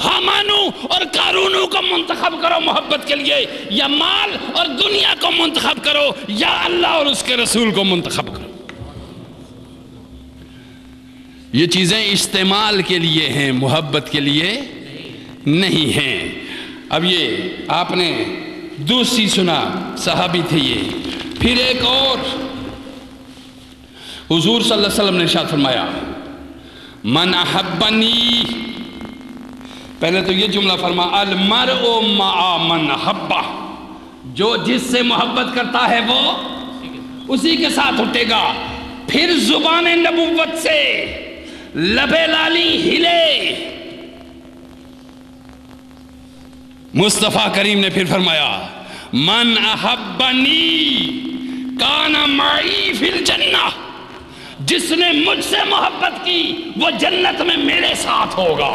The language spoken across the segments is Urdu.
حامانوں اور قارونوں کو منتخب کرو محبت کے لیے، یا مال اور دنیا کو منتخب کرو، یا اللہ اور اس کے رسول کو منتخب کرو۔ یہ چیزیں استعمال کے لیے ہیں، محبت کے لیے نہیں ہیں۔ اب یہ آپ نے دوسری سنا، صحابی تھے یہ۔ پھر ایک اور حضور صلی اللہ علیہ وسلم نے ارشاد فرمایا، من احبنی، پہلے تو یہ جملہ فرما، المرء مع من احبہ، جو جس سے محبت کرتا ہے وہ اسی کے ساتھ اٹھے گا۔ پھر زبان نبوت سے لب لالی ہلے، مصطفیٰ کریم نے پھر فرمایا، من احبنی کان معی فی الجنہ، جس نے مجھ سے محبت کی وہ جنت میں میرے ساتھ ہوگا۔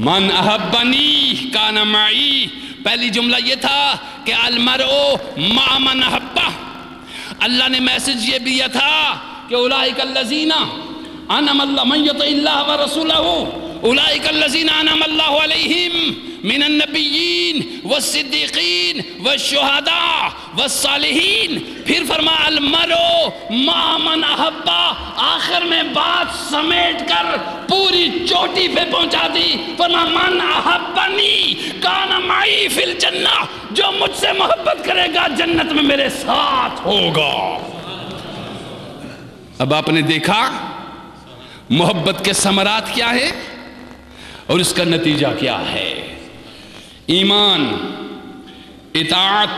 من احبنی کان معی، پہلی جملہ یہ تھا کہ المرء مع من احبہ۔ اللہ نے میسج یہ بھی دیا تھا کہ اولئک الذین انعم اللہ، من یطع اللہ ورسولہ اولئک الذین انعم اللہ علیہم من النبیین والصدیقین والشہداء والصالحین۔ پھر فرما المرء مع من احبہ، آخر میں بات سمیٹ کر پوری چوٹی پہ پہنچا دی، فرما من احبنی کان معی فی الجنہ، جو مجھ سے محبت کرے گا جنت میں میرے ساتھ ہوگا۔ اب آپ نے دیکھا محبت کے ثمرات کیا ہے اور اس کا نتیجہ کیا ہے۔ ایمان، اطاعت،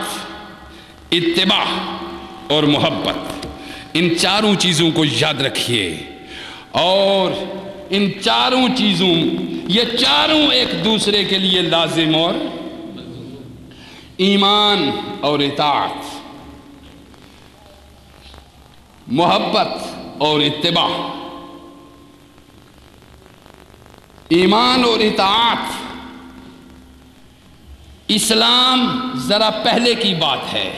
اتباع اور محبت، ان چاروں چیزوں کو یاد رکھیے، اور ان چاروں چیزوں، یہ چاروں ایک دوسرے کے لیے لازم اور ایمان اور اطاعت، محبت اور اتباع، ایمان اور اطاعت، اسلام ذرا پہلے کی بات ہے،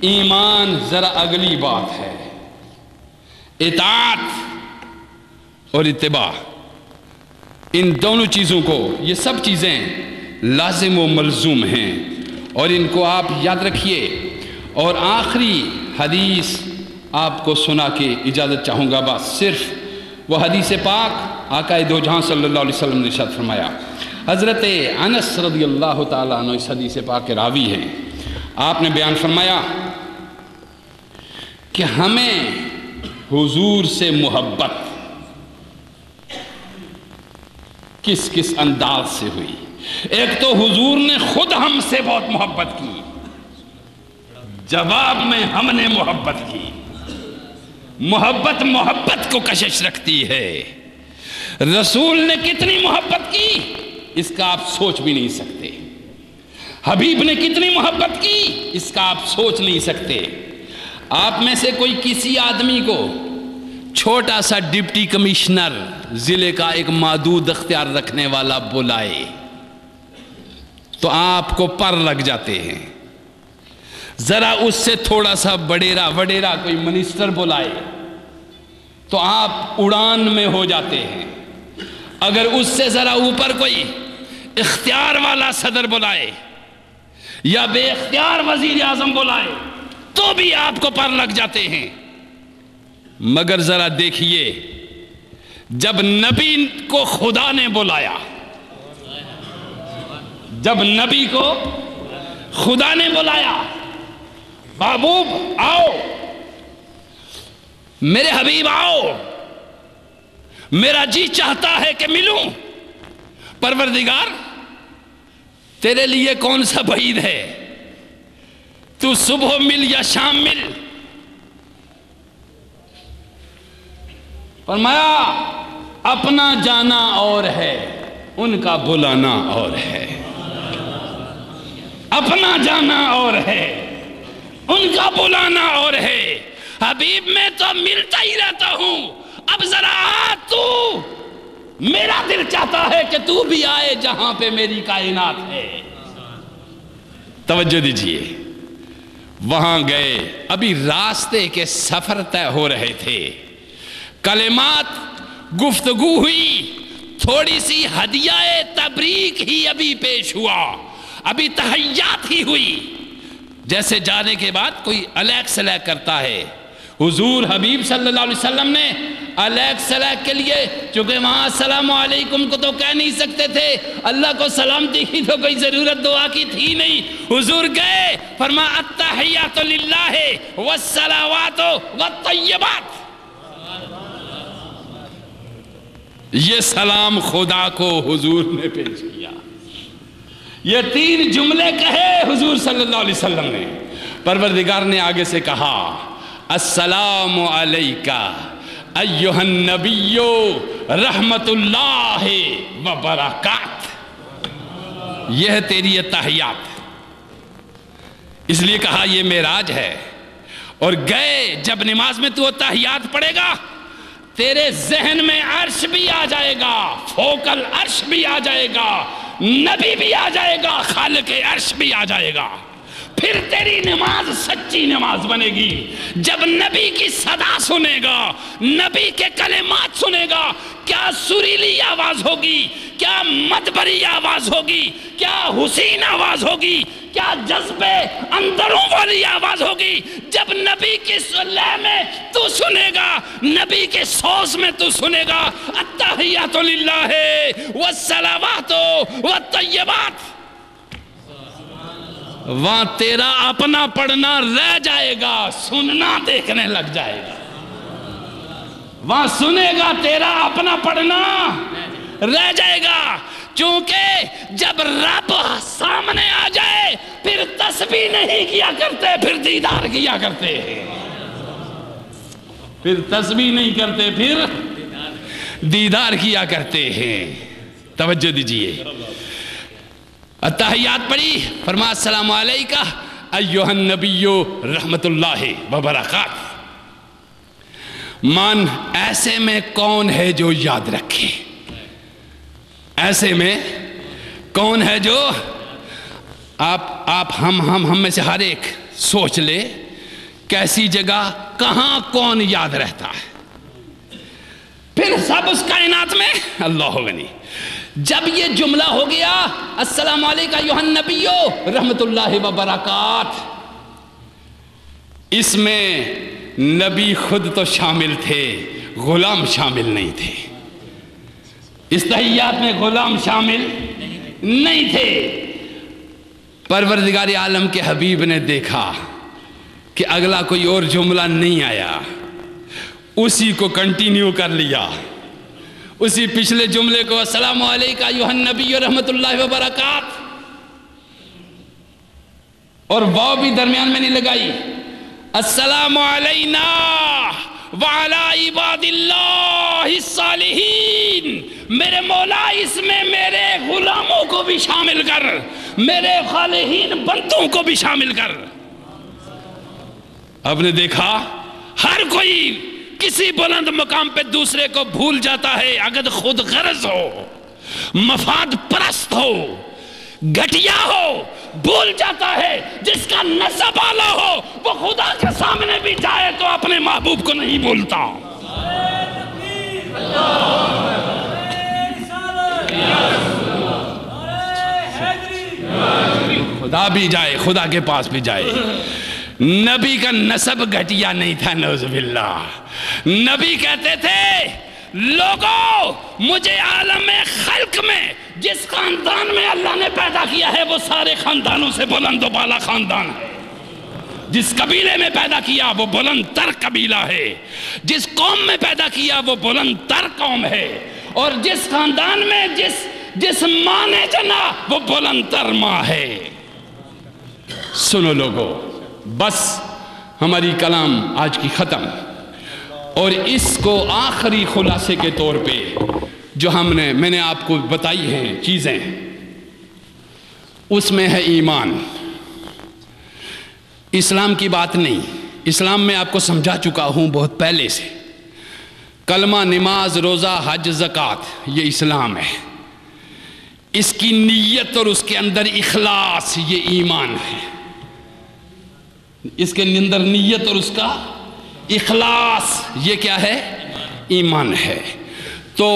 ایمان ذرا اگلی بات ہے۔ اطاعت اور اتباع، ان دونوں چیزوں کو، یہ سب چیزیں لازم و ملزوم ہیں، اور ان کو آپ یاد رکھیے۔ اور آخری حدیث آپ کو سنا کے اجازت چاہوں گا، بس صرف وہ حدیث پاک آقا دو جہاں صلی اللہ علیہ وسلم نے ارشاد فرمایا۔ حضرت انس رضی اللہ تعالیٰ عنہ اس حدیث پاک کے راوی ہیں۔ آپ نے بیان فرمایا کہ ہمیں حضور سے محبت کس کس انداز سے ہوئی۔ ایک تو حضور نے خود ہم سے بہت محبت کی، جواب میں ہم نے محبت کی۔ محبت کو کشش رکھتی ہے۔ رسول نے کتنی محبت کی اس کا آپ سوچ بھی نہیں سکتے، حبیب نے کتنی محبت کی اس کا آپ سوچ نہیں سکتے۔ آپ میں سے کوئی کسی آدمی کو چھوٹا سا ڈپٹی کمشنر ضلع کا ایک محدود اختیار رکھنے والا بلائے تو آپ کو پر لگ جاتے ہیں، ذرا اس سے تھوڑا سا وڈیرا کوئی منسٹر بلائے تو آپ اڑان میں ہو جاتے ہیں، اگر اس سے ذرا اوپر کوئی اختیار والا صدر بلائے یا بے اختیار وزیر اعظم بلائے تو بھی آپ کو پر لگ جاتے ہیں۔ مگر ذرا دیکھیے، جب نبی کو خدا نے بلایا، جب نبی کو خدا نے بلایا، محبوب آؤ، میرے حبیب آؤ، میرا جی چاہتا ہے کہ ملوں، پروردگار تیرے لیے کون سا بعید ہے، تو صبح مل یا شام مل۔ فرمایا اپنا جانا اور ہے، ان کا بلانا اور ہے۔ اپنا جانا اور ہے، ان کا بلانا اور ہے۔ حبیب میں تو ملتا ہی رہتا ہوں، اب ذرا آ تو، میرا دل چاہتا ہے کہ تو بھی آئے جہاں پہ میری کائنات ہے۔ توجہ دیجئے، وہاں گئے، ابھی راستے کے سفر طے ہو رہے تھے، کلمات گفتگو ہوئی، تھوڑی سی ہدیہ تبریک ہی ابھی پیش ہوا، ابھی تحیات ہی ہوئی، جیسے جانے کے بعد کوئی علیک سلیک کرتا ہے۔ حضور حبیب صلی اللہ علیہ وسلم نے علیک سلیک کے لیے، چونکہ وہاں السلام علیکم کو تو کہہ نہیں سکتے تھے، اللہ کو سلامتی کی تو کوئی ضرورت دعا کی تھی نہیں، حضور گئے، فرمایا التحیات للہ والصلوات والطیبات، یہ سلام خدا کو حضور نے پیش کیا۔ یہ 3 جملے کہے حضور صلی اللہ علیہ وسلم نے، پروردگار نے آگے سے کہا السلام علیکہ ایہا النبی رحمت اللہ وبرکاتہ، یہ ہے تیری تحیات، اس لیے کہا یہ معراج ہے۔ اور گئے جب نماز میں تو تحیات پڑھے گا، تیرے ذہن میں عرش بھی آ جائے گا، فوقل عرش بھی آ جائے گا، نبی بھی آ جائے گا، خالق عرش بھی آ جائے گا، پھر تیری نماز سچی نماز بنے گی۔ جب نبی کی صدا سنے گا، نبی کے کلمات سنے گا، کیا سریلی آواز ہوگی، کیا مدبری آواز ہوگی، کیا حسین آواز ہوگی، کیا جذبے اندروں والی آواز ہوگی۔ جب نبی کی لے میں تو سنے گا، نبی کے سوز میں تو سنے گا التحیات للہ والصلوات والطیبات، وہاں تیرا اپنا پڑھنا رہ جائے گا، سننا دیکھنے لگ جائے گا، وہاں سنے گا تیرا اپنا پڑھنا رہ جائے گا، چونکہ جب رب سامنے آ جائے پھر تسبیح نہیں کیا کرتے، پھر دیدار کیا کرتے ہیں، پھر تسبیح نہیں کرتے، پھر دیدار کیا کرتے ہیں۔ توجہ دیجئے، التحیات پڑھی، فرمایا السلام علیکہ ایہا النبی رحمت اللہ وبرکاتہ۔ مان ایسے میں کون ہے جو یاد رکھے؟ ایسے میں کون ہے جو آپ ہم میں سے ہر ایک سوچ لے، کیسی جگہ کہاں کون یاد رہتا ہے؟ پھر سب اس کائنات میں اللہ غنی۔ جب یہ جملہ ہو گیا السلام علیکہ ایہا النبی رحمت اللہ وبرکاتہ، اس میں نبی خود تو شامل تھے، غلام شامل نہیں تھے، اس تحیات میں غلام شامل نہیں تھے۔ پروردگار عالم کے حبیب نے دیکھا کہ اگلا کوئی اور جملہ نہیں آیا، اسی کو کنٹینیو کر لیا، اسی پچھلے جملے کو السلام علیکہ ایہا النبی رحمت اللہ وبرکاتہ، اور واو بھی درمیان میں نہیں لگائی، السلام علینا وعلی عباد اللہ الصالحین۔ میرے مولا اس میں میرے غلاموں کو بھی شامل کر، میرے صالحین بندوں کو بھی شامل کر۔ اب نے دیکھا ہر کوئی کسی بلند مقام پہ دوسرے کو بھول جاتا ہے، اگر خود غرض ہو، مفاد پرست ہو، گھٹیا ہو، بھول جاتا ہے۔ جس کا نسب اعلیٰ ہو وہ خدا کے سامنے بھی جائے تو اپنے محبوب کو نہیں بھولتا۔ خدا بھی جائے، خدا کے پاس بھی جائے۔ نبی کا نسب گھٹیا نہیں تھا، نعوذ باللہ۔ نبی کہتے تھے لوگوں مجھے عالم خلق میں جس خاندان میں اللہ نے پیدا کیا ہے وہ سارے خاندانوں سے بلند و بالا خاندان ہے، جس قبیلے میں پیدا کیا وہ بلند تر قبیلہ ہے، جس قوم میں پیدا کیا وہ بلند تر قوم ہے، اور جس خاندان میں جس ماں نے جنا وہ بلند تر ماں ہے۔ سنو لوگو، بس ہماری کلام آج کی ختم، اور اس کو آخری خلاصے کے طور پہ جو میں نے آپ کو بتائی ہیں چیزیں، اس میں ہے ایمان۔ اسلام کی بات نہیں، اسلام میں آپ کو سمجھا چکا ہوں بہت پہلے سے، کلمہ، نماز، روزہ، حج، زکوٰۃ، یہ اسلام ہے۔ اس کی نیت اور اس کے اندر اخلاص، یہ ایمان ہے۔ اس کے اندر نیت اور اس کا اخلاص، یہ کیا ہے؟ ایمان ہے۔ تو